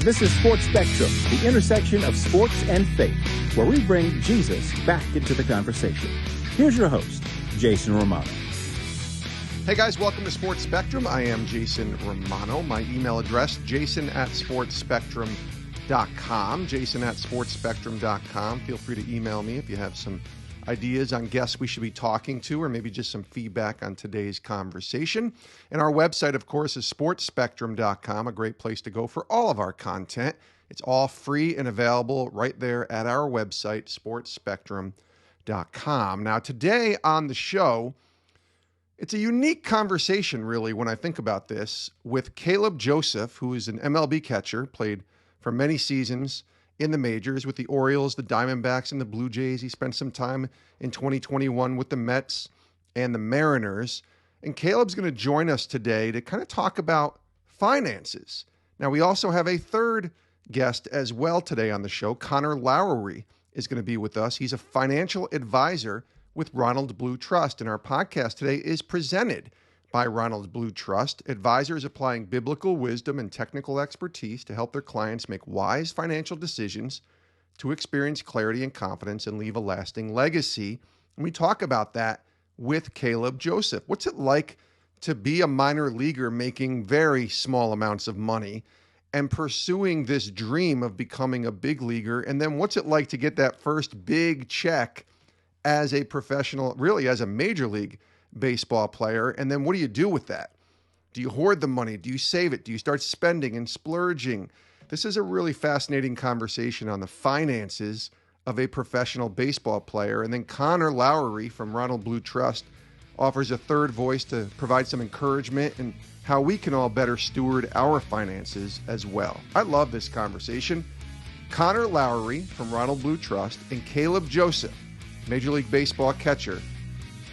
This is Sports Spectrum, the intersection of sports and faith, where we bring Jesus back into the conversation. Here's your host, Jason Romano. Hey guys, welcome to Sports Spectrum. I am Jason Romano. My email address, jason@sportspectrum.com, jason@sportspectrum.com. Feel free to email me if you have some ideas on guests we should be talking to, or maybe just some feedback on today's conversation. And our website, of course, is sportspectrum.com, a great place to go for all of our content. It's all free and available right there at our website, sportspectrum.com. Now, today on the show, it's a unique conversation, really, when I think about this, with Caleb Joseph, who is an MLB catcher, played for many seasons in the majors with the Orioles, the Diamondbacks, and the Blue Jays. He spent some time in 2021 with the Mets and the Mariners. And Caleb's going to join us today to kind of talk about finances. Now, we also have a third guest as well today on the show. Connor Lowery is going to be with us. He's a financial advisor with Ronald Blue Trust. And our podcast today is presented by Ronald Blue Trust, advisors applying biblical wisdom and technical expertise to help their clients make wise financial decisions to experience clarity and confidence and leave a lasting legacy. And we talk about that with Caleb Joseph. What's it like to be a minor leaguer making very small amounts of money and pursuing this dream of becoming a big leaguer? And then what's it like to get that first big check as a professional, really as a major league baseball player? And then what do you do with that? Do you hoard the money? Do you save it? Do you start spending and splurging? This is a really fascinating conversation on the finances of a professional baseball player. And then Connor Lowery from Ronald Blue Trust offers a third voice to provide some encouragement and how we can all better steward our finances as well. I love this conversation. Connor Lowery from Ronald Blue Trust and Caleb Joseph, Major League Baseball catcher,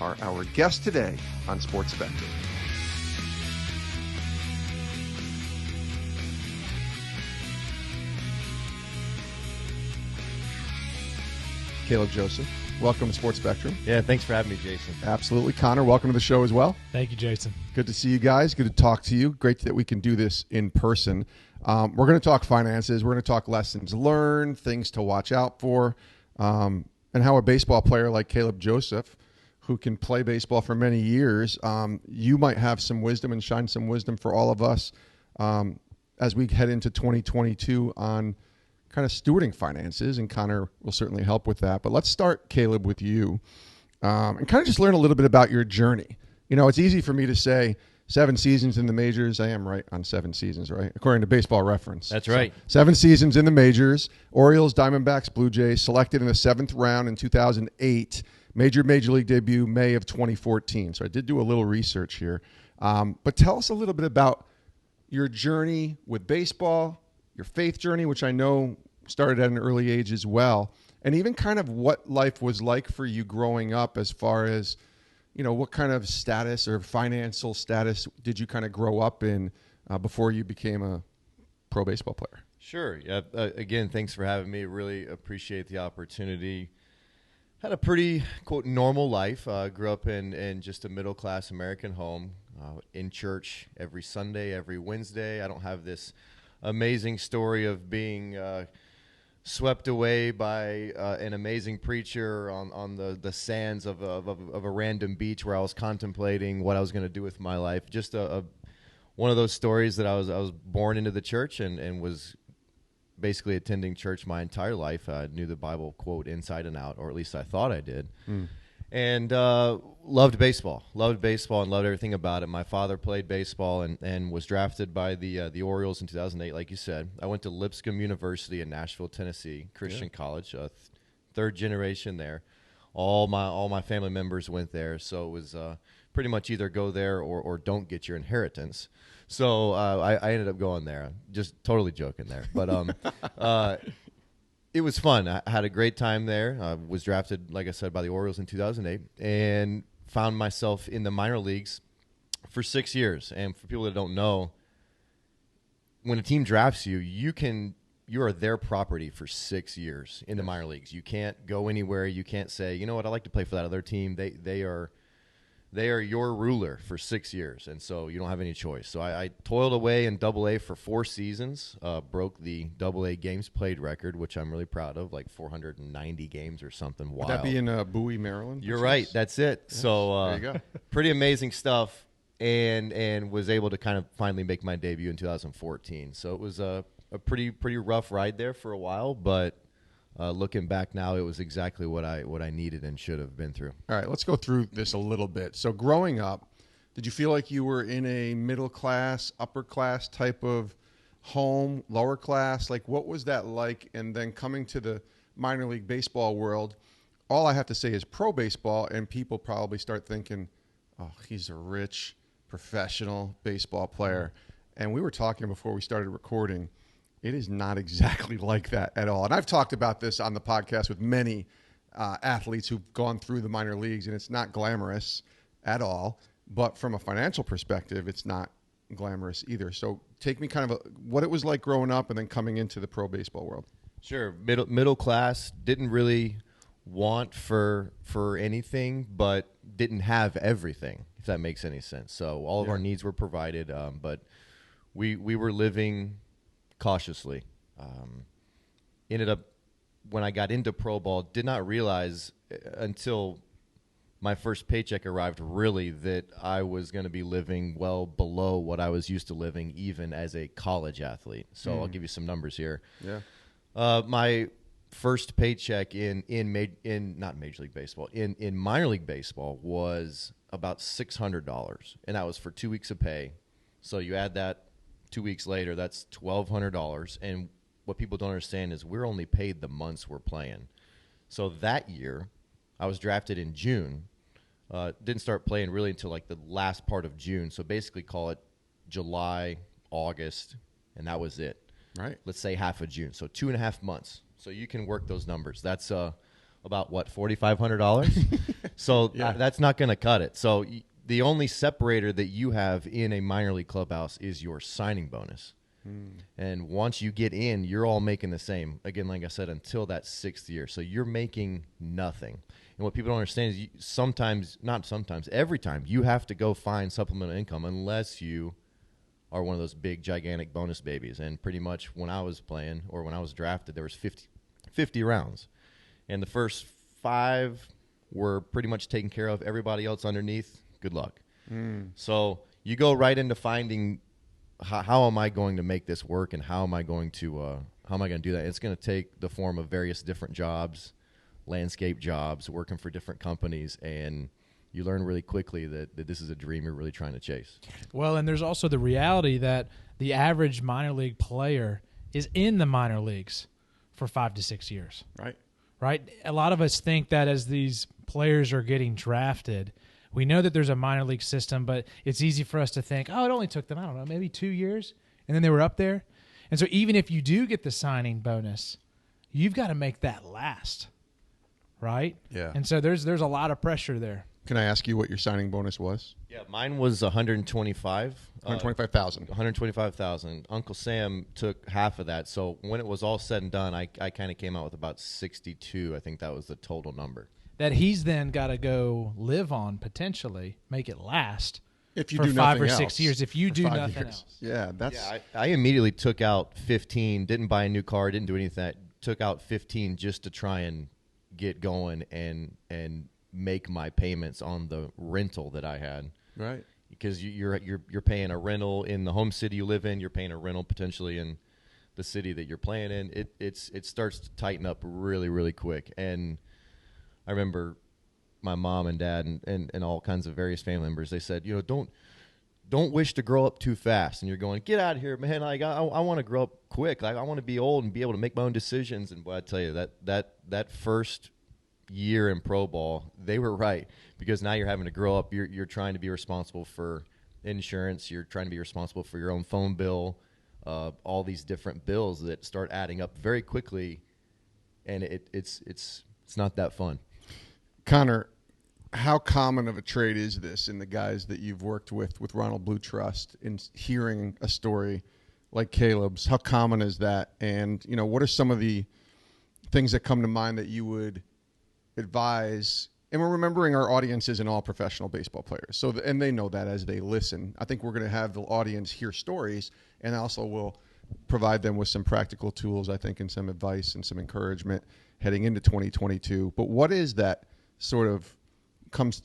are our guests today on Sports Spectrum. Caleb Joseph, welcome to Sports Spectrum. Yeah, thanks for having me, Jason. Absolutely. Connor, welcome to the show as well. Thank you, Jason. Good to see you guys. Good to talk to you. Great that we can do this in person. We're going to talk finances. We're going to talk lessons learned, things to watch out for, and how a baseball player like Caleb Joseph, who can play baseball for many years, you might have some wisdom and shine some wisdom for all of us as we head into 2022 on kind of stewarding finances, and Connor will certainly help with that. But let's start, Caleb, with you and kind of just learn a little bit about your journey. You know, it's easy for me to say 7 seasons in the majors. I am right on 7 seasons, right? According to Baseball Reference. That's right. So 7 seasons in the majors. Orioles, Diamondbacks, Blue Jays, selected in the 7th round in 2008. Major league debut, May of 2014. So I did do a little research here. But tell us a little bit about your journey with baseball, your faith journey, which I know started at an early age as well, and even kind of what life was like for you growing up as far as, you know, what kind of status or financial status did you kind of grow up in before you became a pro baseball player? Sure. Yeah. Again, thanks for having me. Really appreciate the opportunity. Had a pretty, quote, normal life. Grew up in just a middle-class American home, in church every Sunday, every Wednesday. I don't have this amazing story of being swept away by an amazing preacher on the sands of a random beach where I was contemplating what I was going to do with my life. Just one of those stories that I was born into the church and was basically attending church my entire life. I knew the Bible, quote, inside and out, or at least I thought I did. And loved baseball and loved everything about it. My father played baseball and was drafted by the Orioles in 2008, like you said. I went to Lipscomb University in Nashville, Tennessee, Christian college, third generation there. All my family members went there, so it was pretty much either go there or don't get your inheritance. So I ended up going there. Just totally joking there, but it was fun. I had a great time there. I was drafted, like I said, by the Orioles in 2008 and found myself in the minor leagues for 6 years. And for people that don't know, when a team drafts you, you are their property for 6 years in the minor leagues. You can't go anywhere. You can't say, you know what, I like to play for that other team. They are They are your ruler for 6 years, and so you don't have any choice. So I toiled away in Double-A for 4 seasons, broke the Double-A games played record, which I'm really proud of, like 490 games or something wild. Would that be in Bowie, Maryland? You're right. That's it. Yes. So there you go. Pretty amazing stuff, and was able to kind of finally make my debut in 2014. So it was a pretty rough ride there for a while, but looking back now, it was exactly what I needed and should have been through. All right, let's go through this a little bit. So growing up, did you feel like you were in a middle class, upper class type of home, lower class? Like, what was that like? And then coming to the minor league baseball world, all I have to say is pro baseball, and people probably start thinking, oh, he's a rich professional baseball player. And we were talking before we started recording. It is not exactly like that at all. And I've talked about this on the podcast with many athletes who've gone through the minor leagues, and it's not glamorous at all. But from a financial perspective, it's not glamorous either. So take me kind of what it was like growing up and then coming into the pro baseball world. Sure. Middle class, didn't really want for anything, but didn't have everything, if that makes any sense. So all of our needs were provided, but we were living cautiously. Ended up, when I got into pro ball, did not realize until my first paycheck arrived really that I was going to be living well below what I was used to living even as a college athlete. So I'll give you some numbers here. Yeah. My first paycheck in not Major League Baseball, in minor league baseball was about $600, and that was for 2 weeks of pay. So you add that 2 weeks later, that's $1,200. And what people don't understand is we're only paid the months we're playing. So that year, I was drafted in June. Didn't start playing really until like the last part of June. So basically call it July, August, and that was it. Right. Let's say half of June. So 2.5 months. So you can work those numbers. That's about, what, $4,500? So that's not going to cut it. So the only separator that you have in a minor league clubhouse is your signing bonus. And once you get in, you're all making the same. Again, like I said, until that 6th year. So you're making nothing. And what people don't understand is every time you have to go find supplemental income unless you are one of those big, gigantic bonus babies. And pretty much when I was playing or when I was drafted, there was 50 rounds. And the first 5 were pretty much taken care of. Everybody else underneath, good luck. So you go right into finding how am I going to make this work, and how am I going to do that? It's going to take the form of various different jobs, landscape jobs, working for different companies, and you learn really quickly that this is a dream you're really trying to chase. Well, and there's also the reality that the average minor league player is in the minor leagues for 5 to 6 years. Right? A lot of us think that as these players are getting drafted, we know that there's a minor league system, but it's easy for us to think, oh, it only took them, I don't know, maybe 2 years, and then they were up there. And so even if you do get the signing bonus, you've got to make that last, right? Yeah. And so there's a lot of pressure there. Can I ask you what your signing bonus was? Yeah, mine was $125,000. $125,000. Uncle Sam took half of that. So when it was all said and done, I kind of came out with about 62. I think that was the total number. That he's then got to go live on, potentially, make it last if you for do 5 or else, 6 years. If you do nothing years. else. Yeah, I immediately took out 15, didn't buy a new car, didn't do anything. Took out 15 just to try and get going and make my payments on the rental that I had. Right. Because you're paying a rental in the home city you live in, you're paying a rental potentially in the city that you're playing in. It starts to tighten up really, really quick. And I remember my mom and dad and all kinds of various family members, they said, don't wish to grow up too fast. And you're going, get out of here, man. Like, I want to grow up quick. Like, I want to be old and be able to make my own decisions. And boy, I tell you, that first year in pro ball, they were right, because now you're having to grow up. You're trying to be responsible for insurance. You're trying to be responsible for your own phone bill, all these different bills that start adding up very quickly. And it's not that fun. Connor, how common of a trade is this in the guys that you've worked with Ronald Blue Trust, in hearing a story like Caleb's? How common is that? And, what are some of the things that come to mind that you would advise And we're remembering our audience isn't all professional baseball players. So, and they know that as they listen. I think we're going to have the audience hear stories, and also will provide them with some practical tools, I think, and some advice and some encouragement heading into 2022. But what is that sort of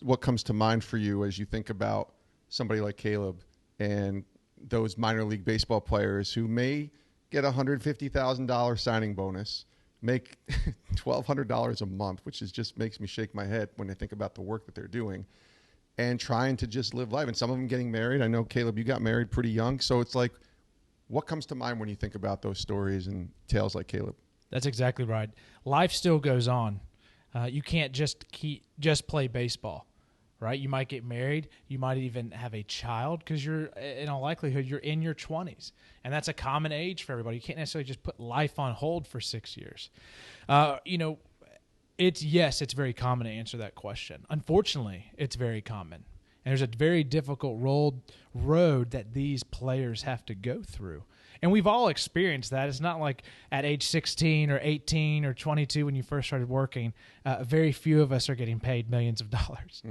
what comes to mind for you as you think about somebody like Caleb and those minor league baseball players who may get a $150,000 signing bonus, make $1,200 a month, which just makes me shake my head when I think about the work that they're doing, and trying to just live life. And some of them getting married. I know, Caleb, you got married pretty young. So it's like, what comes to mind when you think about those stories and tales like Caleb? That's exactly right. Life still goes on. You can't just play baseball, right? You might get married. You might even have a child, because you're, in all likelihood, you're in your 20s. And that's a common age for everybody. You can't necessarily just put life on hold for 6 years. It's very common to answer that question. Unfortunately, it's very common. And there's a very difficult road that these players have to go through. And we've all experienced that. It's not like at age 16 or 18 or 22 when you first started working, very few of us are getting paid millions of dollars,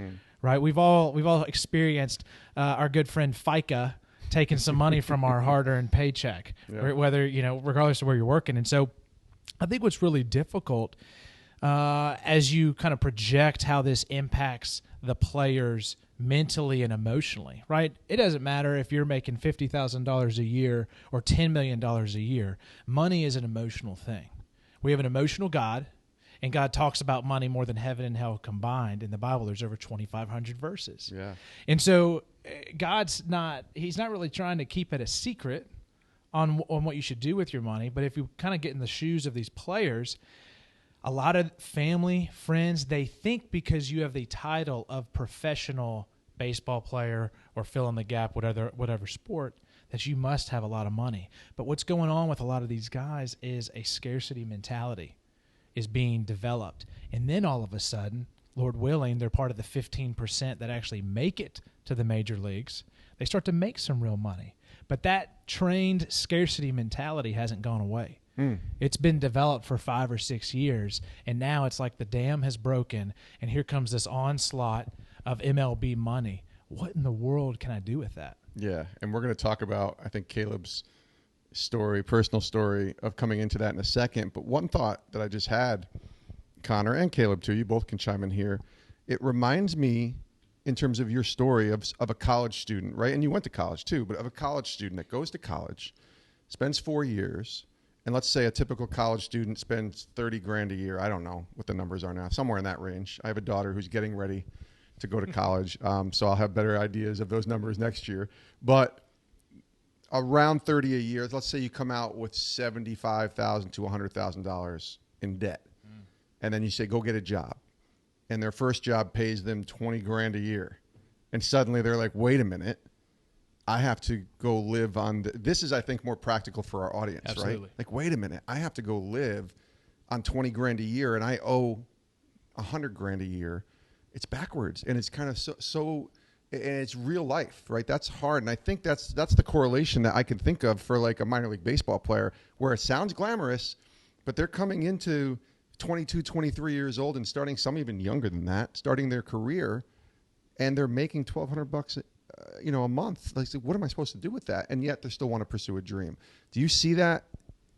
right? We've all experienced our good friend FICA taking some money from our hard-earned paycheck, whether, regardless of where you're working. And so I think what's really difficult as you kind of project how this impacts the players mentally and emotionally, right? It doesn't matter if you're making $50,000 a year or $10 million a year. Money is an emotional thing. We have an emotional God, and God talks about money more than heaven and hell combined. In the Bible, there's over 2,500 verses. Yeah. And so he's not really trying to keep it a secret on what you should do with your money. But if you kind of get in the shoes of these players, a lot of family, friends, they think because you have the title of professional baseball player or fill in the gap, whatever sport, that you must have a lot of money. But what's going on with a lot of these guys is a scarcity mentality is being developed. And then all of a sudden, Lord willing, they're part of the 15% that actually make it to the major leagues. They start to make some real money. But that trained scarcity mentality hasn't gone away. It's been developed for 5 or 6 years, and now it's like the dam has broken, and here comes this onslaught of MLB money. What in the world can I do with that? Yeah, and we're going to talk about, I think, Caleb's personal story of coming into that in a second. But one thought that I just had, Connor and Caleb too, you both can chime in here. It reminds me, in terms of your story, of a college student, right? And you went to college too, but of a college student that goes to college, spends 4 years, and let's say a typical college student spends $30,000 a year. I don't know what the numbers are now, somewhere in that range. I have a daughter who's getting ready to go to college, so I'll have better ideas of those numbers next year. But around $30,000 a year, let's say you come out with $75,000 to $100,000 in debt, and then you say, go get a job. And their first job pays them $20,000 a year. And suddenly they're like, wait a minute, I have to go live on this is, I think, more practical for our audience, Absolutely. Right? Like, wait a minute, I have to go live on $20,000 a year and I owe $100,000 a year. It's backwards, and it's kind of so and it's real life, right? That's hard. And I think that's the correlation that I can think of for like a minor league baseball player, where it sounds glamorous, but they're coming into 22, 23 years old and starting, some even younger than that, starting their career, and they're making $1,200 a month. Like, what am I supposed to do with that? And yet they still want to pursue a dream. Do you see that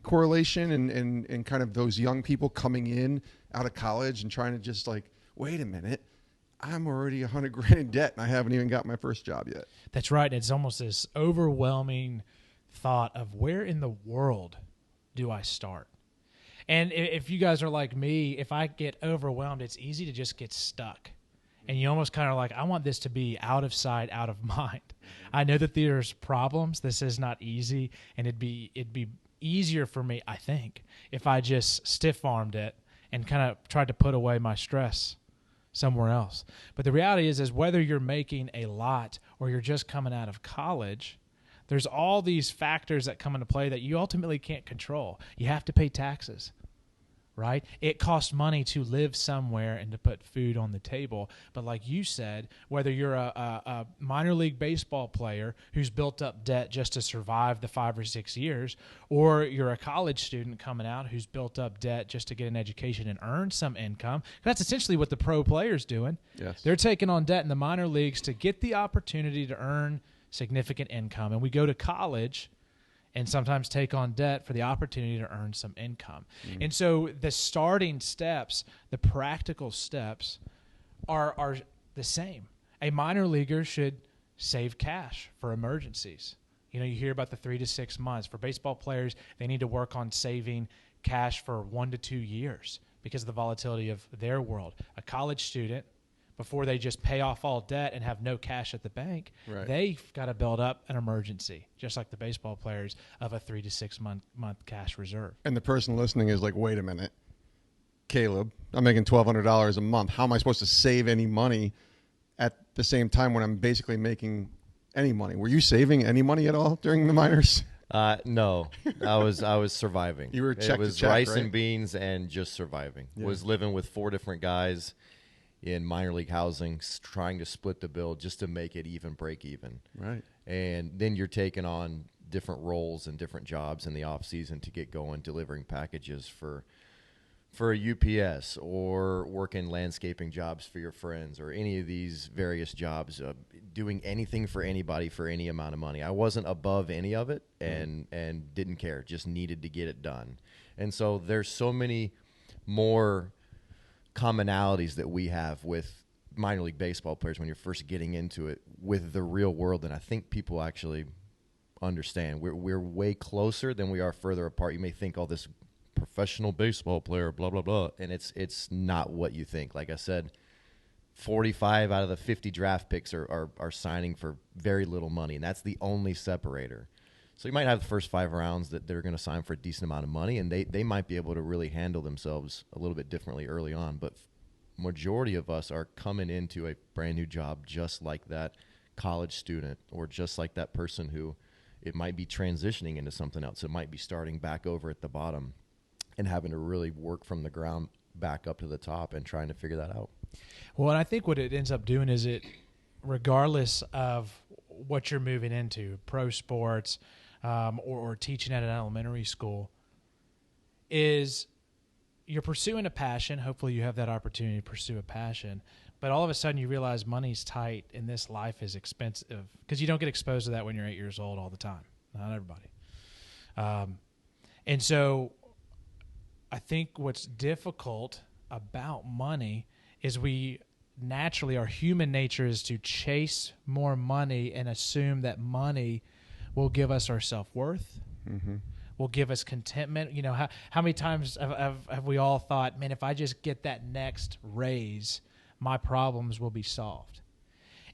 correlation and kind of those young people coming in out of college and trying to just like, wait a minute, I'm already $100,000 in debt and I haven't even got my first job yet? That's right. It's almost this overwhelming thought of, where in the world do I start? And if you guys are like me, if I get overwhelmed, it's easy to just get stuck. And you almost kind of like, I want this to be out of sight, out of mind. I know that there's problems. This is not easy. And it'd be easier for me, I think, if I just stiff-armed it and kind of tried to put away my stress somewhere else. But the reality is whether you're making a lot or you're just coming out of college, there's all these factors that come into play that you ultimately can't control. You have to pay taxes. right? It costs money to live somewhere and to put food on the table. But like you said, whether you're a minor league baseball player who's built up debt just to survive the 5 or 6 years, or you're a college student coming out who's built up debt just to get an education and earn some income, that's essentially what the pro player's doing. Yes. They're taking on debt in the minor leagues to get the opportunity to earn significant income. And we go to college and sometimes take on debt for the opportunity to earn some income. Mm-hmm. And so the starting steps, the practical steps, are the same. A minor leaguer should save cash for emergencies. You know, you hear about the 3 to 6 months. For baseball players, they need to work on saving cash for 1 to 2 years because of the volatility of their world. A college student, before they just pay off all debt and have no cash at the bank, they've got to build up an emergency, just like the baseball players, of a 3 to 6 month cash reserve. And the person listening is like, wait a minute, Caleb, I'm making $1,200 a month. How am I supposed to save any money at the same time when I'm basically making any money? Were you saving any money at all during the minors? No, I was surviving. You were check It was to check, rice right? and beans and just surviving. Yeah. Was living with 4 different guys in minor league housing, trying to split the bill just to make it even, break even. Right. And then you're taking on different roles and different jobs in the off season to get going, delivering packages for a UPS, or working landscaping jobs for your friends, or any of these various jobs, doing anything for anybody for any amount of money. I wasn't above any of it and didn't care, just needed to get it done. And so there's so many more commonalities that we have with minor league baseball players when you're first getting into it with the real world, and I think people actually understand. We're way closer than we are further apart. You may think, oh, this professional baseball player, blah, blah, blah, and it's not what you think. Like I said, 45 out of the 50 draft picks are signing for very little money, and that's the only separator. So you might have the first 5 rounds that they're going to sign for a decent amount of money, and they might be able to really handle themselves a little bit differently early on. But majority of us are coming into a brand new job just like that college student, or just like that person who it might be transitioning into something else. It might be starting back over at the bottom and having to really work from the ground back up to the top and trying to figure that out. Well, and I think what it ends up doing is regardless of what you're moving into, pro sports, or teaching at an elementary school, is you're pursuing a passion. Hopefully you have that opportunity to pursue a passion, but all of a sudden you realize money's tight and this life is expensive, because you don't get exposed to that when you're 8 years old all the time. Not everybody. And so I think what's difficult about money is our human nature is to chase more money and assume that money will give us our self-worth, will give us contentment. You know, how many times have we all thought, man, if I just get that next raise, my problems will be solved.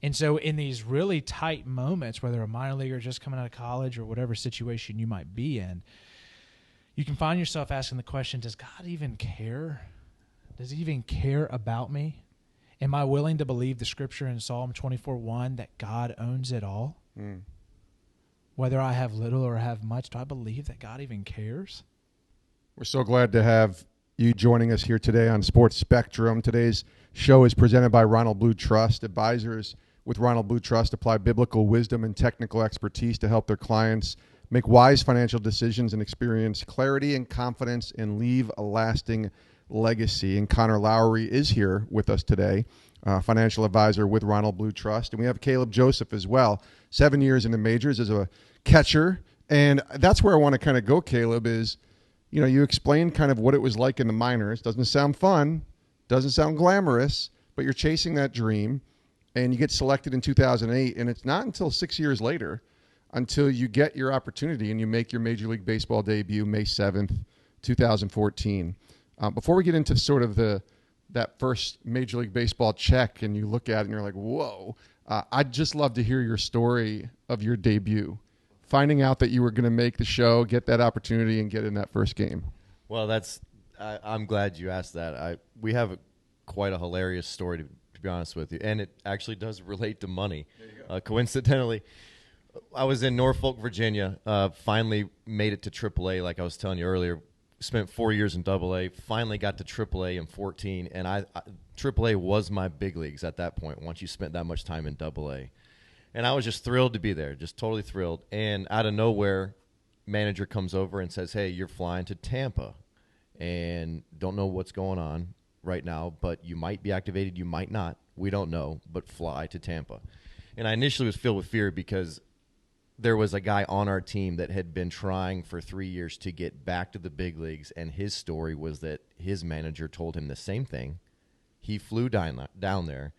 And so in these really tight moments, whether a minor leaguer just coming out of college or whatever situation you might be in, you can find yourself asking the question, does God even care? Does he even care about me? Am I willing to believe the scripture in Psalm 24:1 that God owns it all? Whether I have little or have much, do I believe that God even cares? We're so glad to have you joining us here today on Sports Spectrum. Today's show is presented by Ronald Blue Trust. Advisors with Ronald Blue Trust apply biblical wisdom and technical expertise to help their clients make wise financial decisions and experience clarity and confidence and leave a lasting legacy. And Connor Lowery is here with us today, financial advisor with Ronald Blue Trust. And we have Caleb Joseph as well, 7 years in the majors as a catcher. And that's where I want to kind of go, Caleb, is, you know, you explained kind of what it was like in the minors. Doesn't sound fun, doesn't sound glamorous, but you're chasing that dream, and you get selected in 2008, and it's not until 6 years later until you get your opportunity and you make your Major League Baseball debut May 7th, 2014. Before we get into sort of that first Major League Baseball check and you look at it and you're like, whoa, I'd just love to hear your story of your debut, finding out that you were going to make the show, get that opportunity, and get in that first game. Well, I'm glad you asked that. We have quite a hilarious story, to be honest with you, and it actually does relate to money. There you go. Coincidentally, I was in Norfolk, Virginia, finally made it to AAA, like I was telling you earlier, spent 4 years in AA, finally got to AAA in 14, and AAA was my big leagues at that point once you spent that much time in AA. And I was just thrilled to be there, just totally thrilled. And out of nowhere, manager comes over and says, hey, you're flying to Tampa, and don't know what's going on right now, but you might be activated, you might not. We don't know, but fly to Tampa. And I initially was filled with fear because there was a guy on our team that had been trying for 3 years to get back to the big leagues, and his story was that his manager told him the same thing. He flew down there,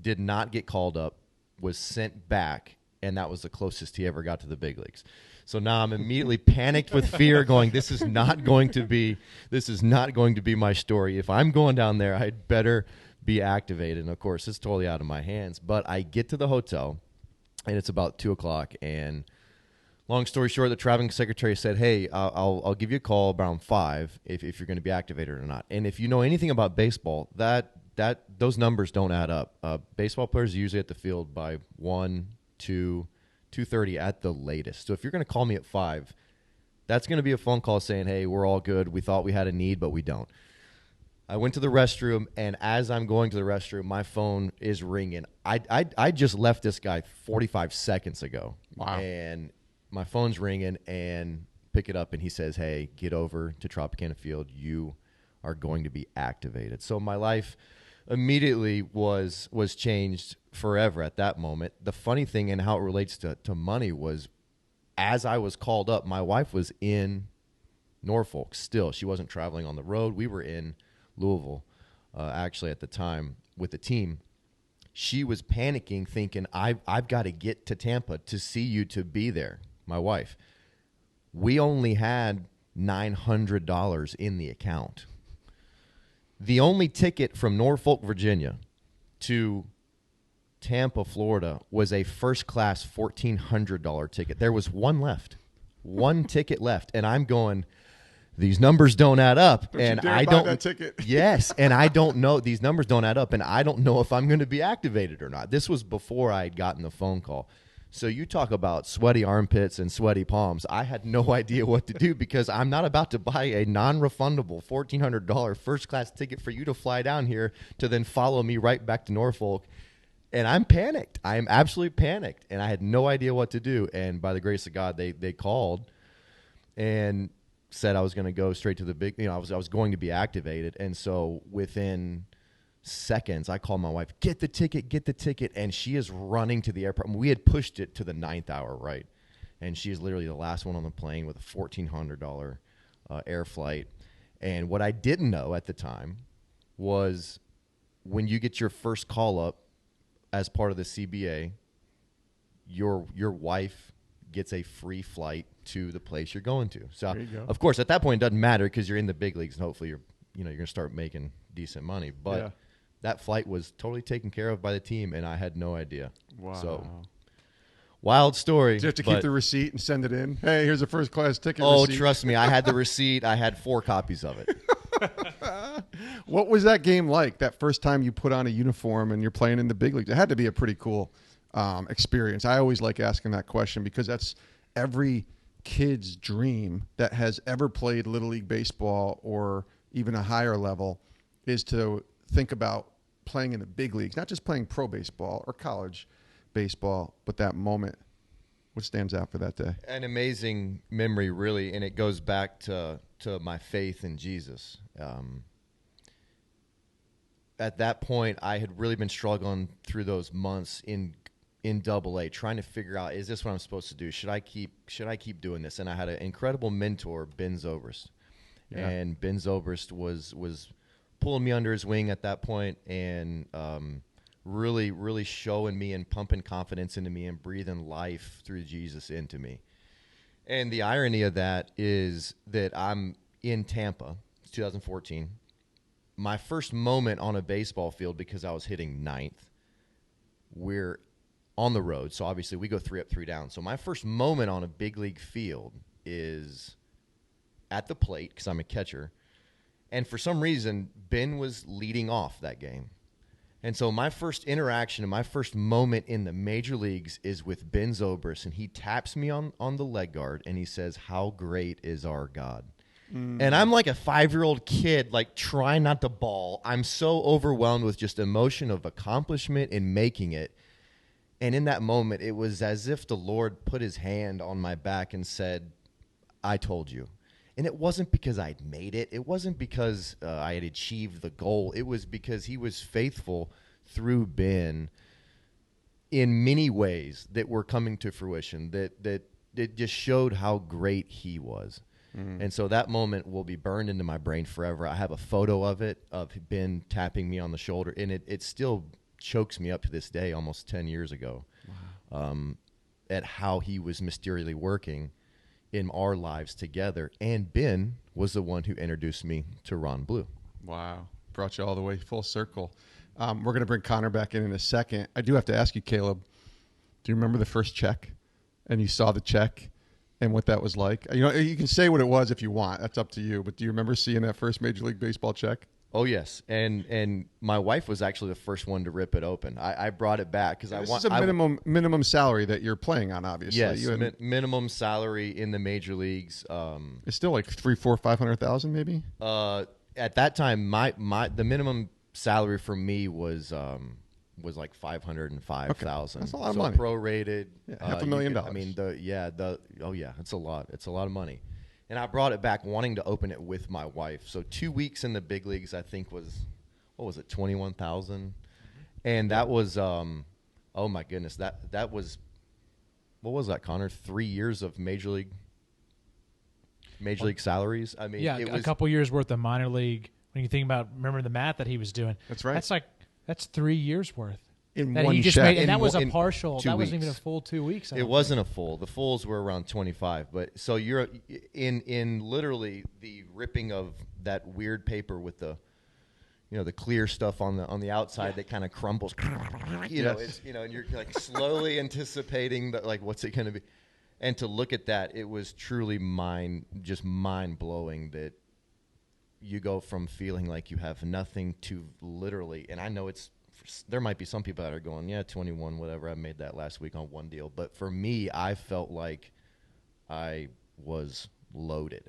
did not get called up, was sent back, and that was the closest he ever got to the big leagues. So now I'm immediately panicked with fear, going, this is not going to be my story. If I'm going down there, I'd better be activated. And of course, it's totally out of my hands. But I get to the hotel, and it's about 2:00, and long story short, the traveling secretary said, hey, I'll give you a call around 5 if you're going to be activated or not. And if you know anything about baseball, those numbers don't add up. Baseball players are usually at the field by 1, 2, 2:30 at the latest. So if you're going to call me at 5, that's going to be a phone call saying, hey, we're all good. We thought we had a need, but we don't. I went to the restroom, and as I'm going to the restroom, my phone is ringing. I just left this guy 45 seconds ago. Wow. And my phone's ringing, and pick it up, and he says, hey, get over to Tropicana Field. You are going to be activated. So my life immediately was changed forever at that moment. The funny thing and how it relates to money was, as I was called up, my wife was in Norfolk still. She wasn't traveling on the road. We were in Louisville, actually, at the time with the team. She was panicking, thinking, I've got to get to Tampa to see you, to be there, my wife. We only had $900 in the account. The only ticket from Norfolk, Virginia to Tampa, Florida was a first-class $1,400 ticket. There was one ticket left, and I'm going, these numbers don't add up. And I don't buy that ticket. Yes, and I don't know. These numbers don't add up, and I don't know if I'm going to be activated or not. This was before I had gotten the phone call. So you talk about sweaty armpits and sweaty palms. I had no idea what to do because I'm not about to buy a non-refundable $1,400 first-class ticket for you to fly down here to then follow me right back to Norfolk. And I'm panicked. I am absolutely panicked, and I had no idea what to do. And by the grace of God, they called and said I was going to go straight to the big. I was going to be activated. And so within seconds, I called my wife, get the ticket, and she is running to the airport. We had pushed it to the 9th hour, right? And she is literally the last one on the plane with a $1,400 air flight. And what I didn't know at the time was when you get your first call up as part of the CBA, your wife gets a free flight to the place you're going to. So, of course, at that point, it doesn't matter because you're in the big leagues, and hopefully you're going to start making decent money. But that flight was totally taken care of by the team, and I had no idea. Wow. So, wild story. Did you have to keep the receipt and send it in? Hey, here's a first-class ticket receipt. Trust me, I had the receipt. I had 4 copies of it. What was that game like, that first time you put on a uniform and you're playing in the big leagues? It had to be a pretty cool experience. I always like asking that question because that's every kid's dream that has ever played Little League Baseball or even a higher level, is to think about playing in the big leagues, not just playing pro baseball or college baseball, but that moment. What stands out for that day? An amazing memory, really, and it goes back to my faith in Jesus. At that point, I had really been struggling through those months in AA, trying to figure out, is this what I'm supposed to do? Should I keep doing this? And I had an incredible mentor, Ben Zobrist. Yeah. And Ben Zobrist was pulling me under his wing at that point and really, really showing me and pumping confidence into me and breathing life through Jesus into me. And the irony of that is that I'm in Tampa, it's 2014. My first moment on a baseball field, because I was hitting 9th, we're on the road. So obviously we go 3 up, 3 down. So my first moment on a big league field is at the plate because I'm a catcher. And for some reason, Ben was leading off that game. And so my first interaction and my first moment in the major leagues is with Ben Zobrist, and he taps me on the leg guard, and he says, "How great is our God?" And I'm like a 5-year-old kid, like trying not to bawl. I'm so overwhelmed with just emotion of accomplishment and making it. And in that moment, it was as if the Lord put his hand on my back and said, I told you. And it wasn't because I'd made it. It wasn't because I had achieved the goal. It was because he was faithful through Ben in many ways that were coming to fruition, that it just showed how great he was. And so that moment will be burned into my brain forever. I have a photo of it, of Ben tapping me on the shoulder, and it still chokes me up to this day, almost 10 years ago, at how he was mysteriously working in our lives together. And Ben was the one who introduced me to Ron Blue. Wow. Brought you all the way full circle. We're going to bring Connor back in a second. I do have to ask you, Caleb, do you remember the first check? And you saw the check and what that was like? You know, you can say what it was if you want. That's up to you. But do you remember seeing that first Major League Baseball check? Oh, yes. And my wife was actually the first one to rip it open. I brought it back because This is a minimum salary that you're playing on, obviously. Yes, minimum salary in the major leagues. It's still like $300,000, $500,000 maybe? At that time, the minimum salary for me was like $505,000. Okay. That's a lot of money. Prorated. Yeah, $500,000. I mean, it's a lot. It's a lot of money. And I brought it back wanting to open it with my wife. So 2 weeks in the big leagues, I think was, what was it, 21,000? And that was, oh my goodness, that was, what was that, Connor? 3 years of major league salaries. I mean, yeah, it was a couple years worth of minor league. When you think about, remember the math that he was doing. That's right. That's 3 years worth. In that one he just check. made, and that was a partial. 2 That wasn't weeks. even a full 2 weeks. It wasn't a full. The fulls were around 25. But so you're in literally the ripping of that weird paper with the, the clear stuff on the outside that kind of crumbles. And you're like slowly anticipating that, like, what's it going to be? And to look at that, it was truly mind blowing that you go from feeling like you have nothing to literally, and I know there might be some people that are going, yeah, 21, whatever. I made that last week on one deal. But for me, I felt like I was loaded,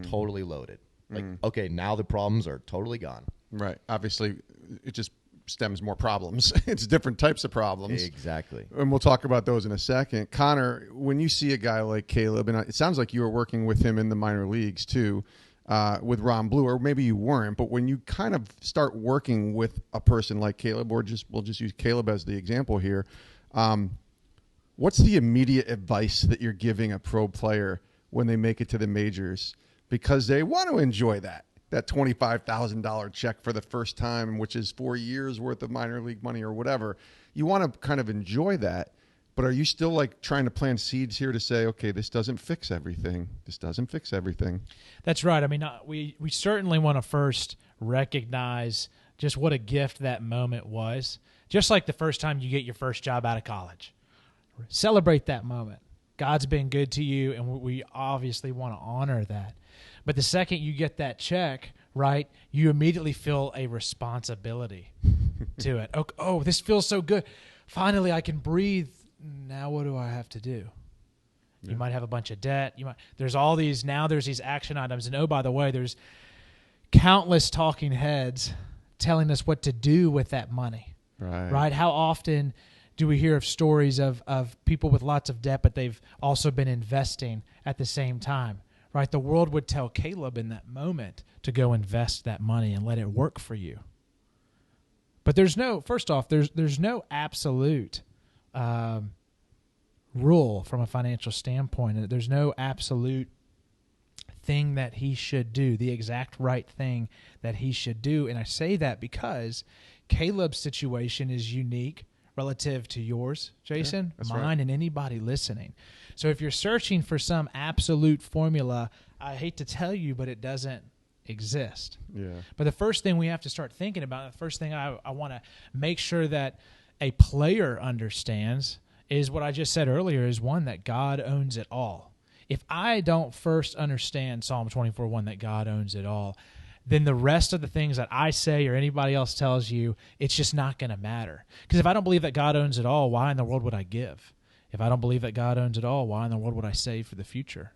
totally loaded. Like, okay, now the problems are totally gone. Right. Obviously, it just stems more problems. It's different types of problems. Exactly. And we'll talk about those in a second. Connor, when you see a guy like Caleb, and it sounds like you were working with him in the minor leagues too, with Ron Blue, or maybe you weren't, but when you kind of start working with a person like Caleb, or we'll just use Caleb as the example here, what's the immediate advice that you're giving a pro player when they make it to the majors? Because they want to enjoy that $25,000 check for the first time, which is 4 years worth of minor league money or whatever. You want to kind of enjoy that. But are you still like trying to plant seeds here to say, okay, this doesn't fix everything. This doesn't fix everything. That's right. I mean, we certainly want to first recognize just what a gift that moment was. Just like the first time you get your first job out of college. Celebrate that moment. God's been good to you, and we obviously want to honor that. But the second you get that check, right, you immediately feel a responsibility to it. Oh, this feels so good. Finally, I can breathe. Now what do I have to do? Yeah. You might have a bunch of debt. There's these action items. And oh, by the way, there's countless talking heads telling us what to do with that money. Right? How often do we hear of stories of people with lots of debt, but they've also been investing at the same time? Right? The world would tell Caleb in that moment to go invest that money and let it work for you. But there's no absolute rule from a financial standpoint. There's no absolute thing that he should do, the exact right thing that he should do. And I say that because Caleb's situation is unique relative to yours, Jason, mine, right, and anybody listening. So if you're searching for some absolute formula, I hate to tell you, but it doesn't exist. Yeah. But the first thing we have to start thinking about, the first thing I want to make sure that a player understands is what I just said earlier, is one, that God owns it all. If I don't first understand Psalm 24:1, that God owns it all, then the rest of the things that I say or anybody else tells you, it's just not going to matter. Because if I don't believe that God owns it all, why in the world would I give? If I don't believe that God owns it all, why in the world would I save for the future?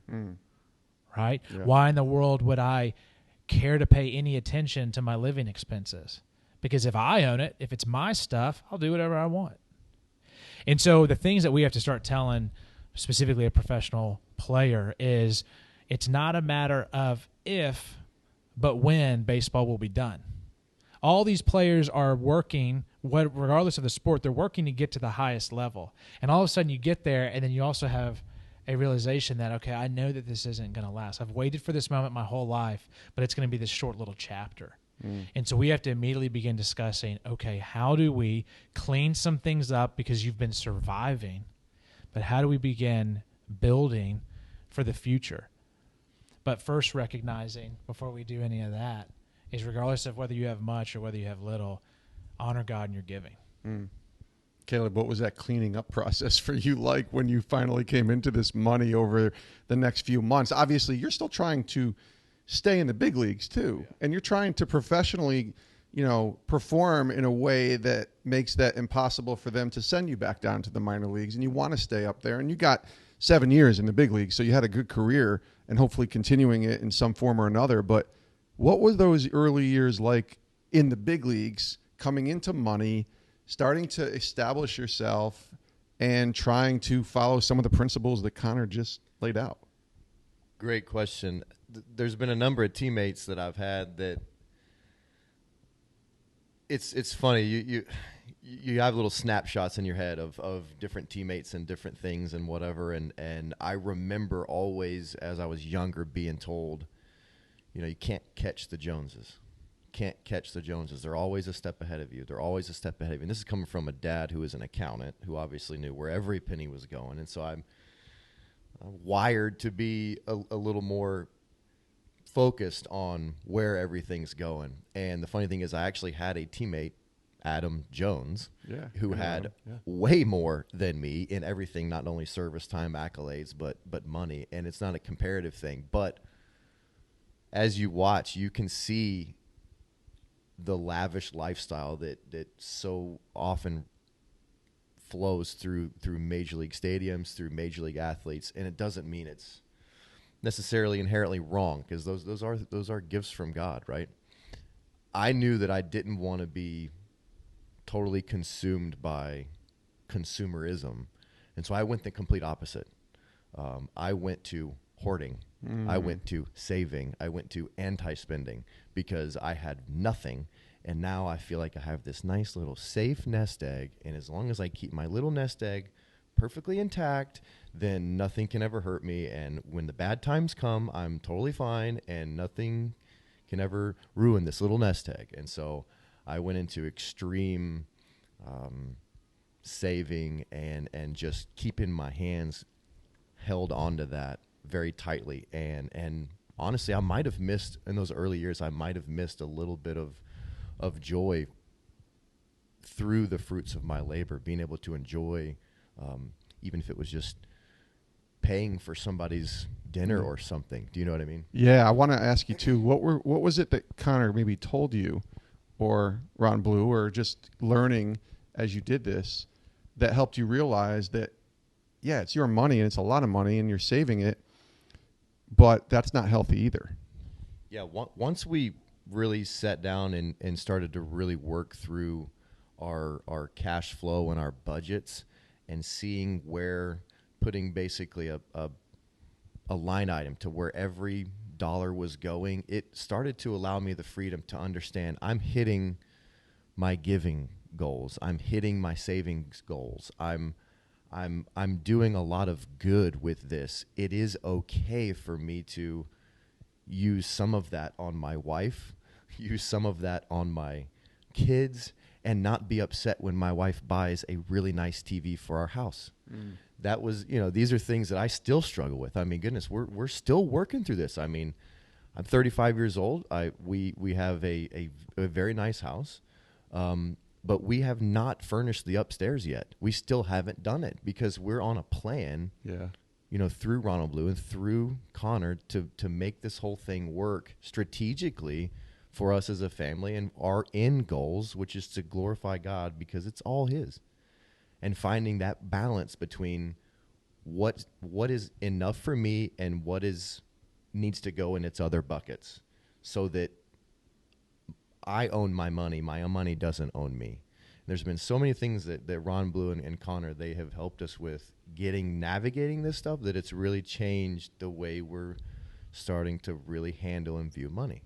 right? Yeah. Why in the world would I care to pay any attention to my living expenses? Because if I own it, if it's my stuff, I'll do whatever I want. And so the things that we have to start telling specifically a professional player is it's not a matter of if, but when baseball will be done. All these players are working, regardless of the sport, they're working to get to the highest level. And all of a sudden you get there, and then you also have a realization that, okay, I know that this isn't going to last. I've waited for this moment my whole life, but it's going to be this short little chapter. And so we have to immediately begin discussing, okay, how do we clean some things up because you've been surviving, but how do we begin building for the future? But first recognizing, before we do any of that, is regardless of whether you have much or whether you have little, honor God in your giving. Caleb, what was that cleaning up process for you like when you finally came into this money over the next few months? Obviously, you're still trying to stay in the big leagues too. Yeah. And you're trying to professionally, perform in a way that makes that impossible for them to send you back down to the minor leagues. And you want to stay up there. And you got 7 years in the big leagues, so you had a good career and hopefully continuing it in some form or another. But what were those early years like in the big leagues, coming into money, starting to establish yourself and trying to follow some of the principles that Connor just laid out? Great question. There's been a number of teammates that I've had that it's funny. You have little snapshots in your head of different teammates and different things and whatever. And I remember always, as I was younger, being told, you can't catch the Joneses. Can't catch the Joneses. They're always a step ahead of you. They're always a step ahead of you. And this is coming from a dad who is an accountant who obviously knew where every penny was going. And so I'm wired to be a little more focused on where everything's going. And the funny thing is I actually had a teammate, Adam Jones, who had way more than me in everything, not only service time, accolades, but money. And it's not a comparative thing. But as you watch, you can see the lavish lifestyle that so often flows through major league stadiums, through major league athletes. And it doesn't mean it's necessarily inherently wrong, because those are gifts from God, right? I knew that I didn't want to be totally consumed by consumerism, and so I went the complete opposite. I went to hoarding. I went to saving. I went to anti-spending because I had nothing, and now I feel like I have this nice little safe nest egg, and as long as I keep my little nest egg perfectly intact, then nothing can ever hurt me. And when the bad times come, I'm totally fine, and nothing can ever ruin this little nest egg. And so I went into extreme saving and just keeping my hands held onto that very tightly. And honestly, I might have missed, in those early years, I might have missed a little bit of joy through the fruits of my labor, being able to enjoy, even if it was just paying for somebody's dinner or something. Do you know what I mean? Yeah, I want to ask you too, what was it that Connor maybe told you, or Ron Blue, or just learning as you did this, that helped you realize that, yeah, it's your money and it's a lot of money and you're saving it, but that's not healthy either? Yeah, once we really sat down and started to really work through our cash flow and our budgets, and seeing where, putting basically a line item to where every dollar was going, it started to allow me the freedom to understand I'm hitting my giving goals. I'm hitting my savings goals. I'm doing a lot of good with this. It is okay for me to use some of that on my wife, use some of that on my kids, and not be upset when my wife buys a really nice TV for our house. That was, these are things that I still struggle with. I mean, goodness, we're still working through this. I mean, I'm 35 years old. We have a very nice house, but we have not furnished the upstairs yet. We still haven't done it because we're on a plan, through Ronald Blue and through Connor to make this whole thing work strategically for us as a family, and our end goals, which is to glorify God because it's all His, and finding that balance between what is enough for me and what is needs to go in its other buckets so that I own my money. My own money doesn't own me. There's been so many things that Ron Blue and Connor, they have helped us with navigating this stuff, that it's really changed the way we're starting to really handle and view money.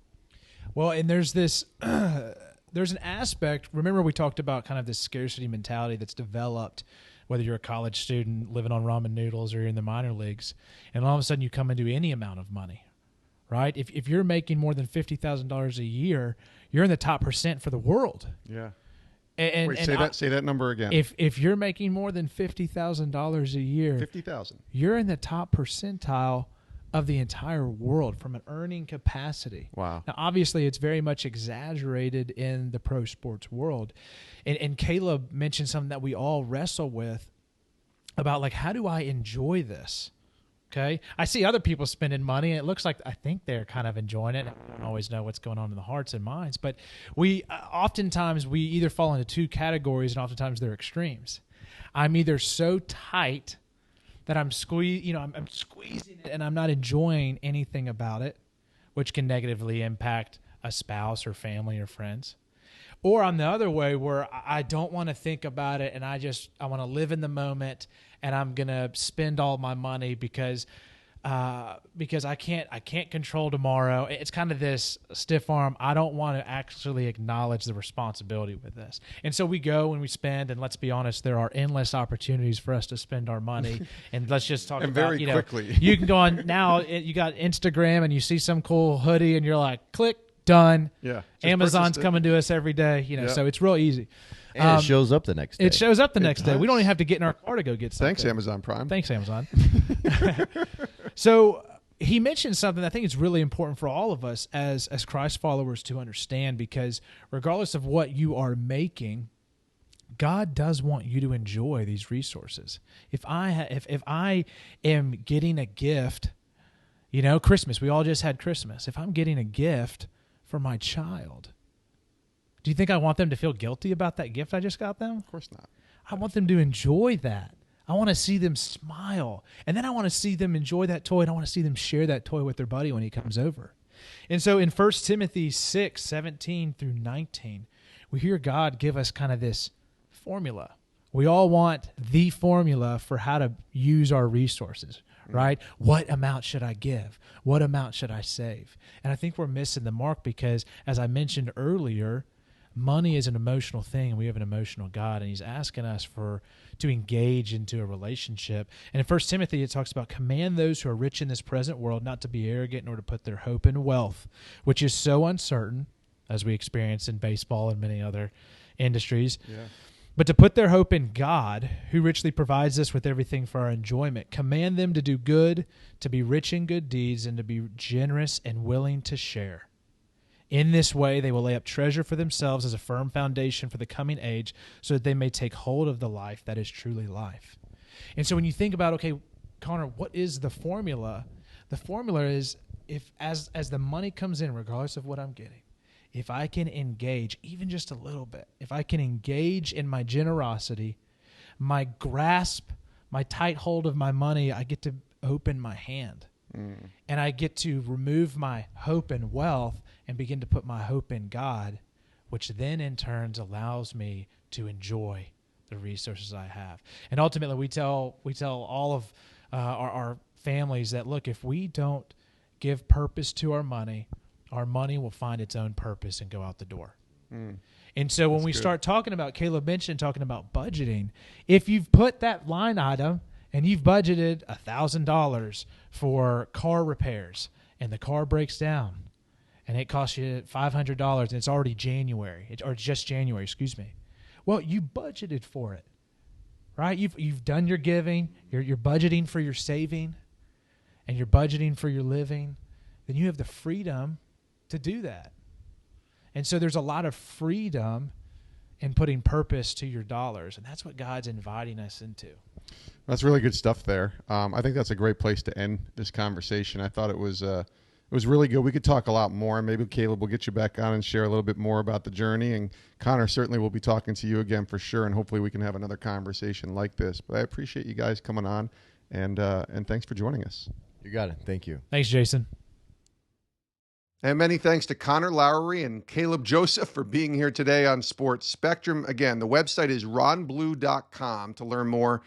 Well, and there's this, there's an aspect, remember we talked about kind of this scarcity mentality that's developed, whether you're a college student living on ramen noodles or you're in the minor leagues, and all of a sudden you come into any amount of money, right? If you're making more than $50,000 a year, you're in the top % for the world. Yeah. And, Wait, and say that number again. If you're making more than $50,000 a year, 50,000, you're in the top percentile of the entire world from an earning capacity. Wow. Now, obviously, it's very much exaggerated in the pro sports world. And Caleb mentioned something that we all wrestle with about, like, how do I enjoy this? Okay. I see other people spending money, and it looks like I think they're kind of enjoying it. I don't always know what's going on in the hearts and minds, but we oftentimes we either fall into two categories, and oftentimes they're extremes. I'm either so tight that I'm squeezing it and I'm not enjoying anything about it, which can negatively impact a spouse or family or friends. Or I'm the other way, where I don't want to think about it, and I want to live in the moment, and I'm going to spend all my money because I can't control tomorrow. It's kind of this stiff arm. I don't want to actually acknowledge the responsibility with this. And so we go and we spend, and let's be honest, there are endless opportunities for us to spend our money. And let's just talk and about, very quickly. You can go on now, you got Instagram, and you see some cool hoodie, and you're like, click, done. Yeah. Amazon's coming to us every day, so it's real easy. And it shows up the next day. It shows up the next day. We don't even have to get in our car to go get something. Thanks, Amazon Prime. Thanks, Amazon. So he mentioned something I think is really important for all of us as Christ followers to understand, because regardless of what you are making, God does want you to enjoy these resources. If I am getting a gift, Christmas, we all just had Christmas. If I'm getting a gift for my child, do you think I want them to feel guilty about that gift I just got them? Of course not. I want them to enjoy that. I want to see them smile. And then I want to see them enjoy that toy, and I want to see them share that toy with their buddy when he comes over. And so in 1 Timothy 6:17-19, we hear God give us kind of this formula. We all want the formula for how to use our resources, right? What amount should I give? What amount should I save? And I think we're missing the mark because, as I mentioned earlier, money is an emotional thing, and we have an emotional God, and he's asking us to engage into a relationship. And in 1 Timothy, it talks about command those who are rich in this present world not to be arrogant nor to put their hope in wealth, which is so uncertain, as we experience in baseball and many other industries. Yeah. But to put their hope in God, who richly provides us with everything for our enjoyment. Command them to do good, to be rich in good deeds, and to be generous and willing to share. In this way, they will lay up treasure for themselves as a firm foundation for the coming age, so that they may take hold of the life that is truly life. And so when you think about, okay, Connor, what is the formula? The formula is, as the money comes in, regardless of what I'm getting, if I can engage even just a little bit, if I can engage in my generosity, my grasp, my tight hold of my money, I get to open my hand. And I get to remove my hope in wealth and begin to put my hope in God, which then in turn allows me to enjoy the resources I have. And ultimately, we tell all of our families that, look, if we don't give purpose to our money will find its own purpose and go out the door. And so when we start talking about, Caleb mentioned talking about budgeting, if you've put that line item and you've budgeted $1,000 for car repairs, and the car breaks down, and it costs you $500, and it's already January, or just January, excuse me. Well, you budgeted for it, right? You've done your giving, you're budgeting for your saving, and you're budgeting for your living. Then you have the freedom to do that. And so there's a lot of freedom in putting purpose to your dollars, and that's what God's inviting us into. That's really good stuff there. I think that's a great place to end this conversation. I thought it was really good. We could talk a lot more, and maybe Caleb will get you back on and share a little bit more about the journey, and Connor certainly will be talking to you again for sure, and hopefully we can have another conversation like this. But I appreciate you guys coming on, and thanks for joining us. You got it. Thank you. Thanks, Jason. And many thanks to Connor Lowery and Caleb Joseph for being here today on Sports Spectrum. Again, the website is ronblue.com to learn more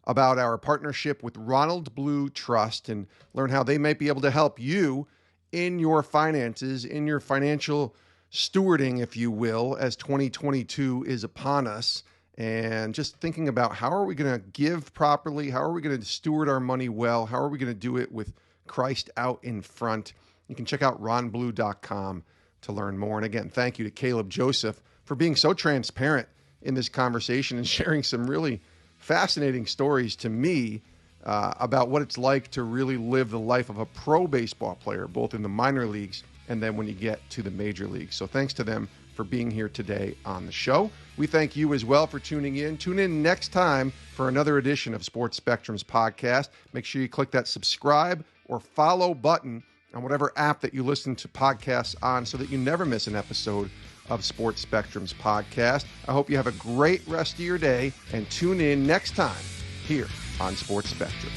about our partnership with Ronald Blue Trust and learn how they might be able to help you in your finances, in your financial stewarding, if you will, as 2022 is upon us. And just thinking about how are we going to give properly? How are we going to steward our money well? How are we going to do it with Christ out in front? You can check out ronblue.com to learn more. And again, thank you to Caleb Joseph for being so transparent in this conversation and sharing some really fascinating stories to me about what it's like to really live the life of a pro baseball player, both in the minor leagues and then when you get to the major leagues. So thanks to them for being here today on the show. We thank you as well for tuning in. Tune in next time for another edition of Sports Spectrum's podcast. Make sure you click that subscribe or follow button on whatever app that you listen to podcasts on so that you never miss an episode of Sports Spectrum's podcast. I hope you have a great rest of your day and tune in next time here on Sports Spectrum.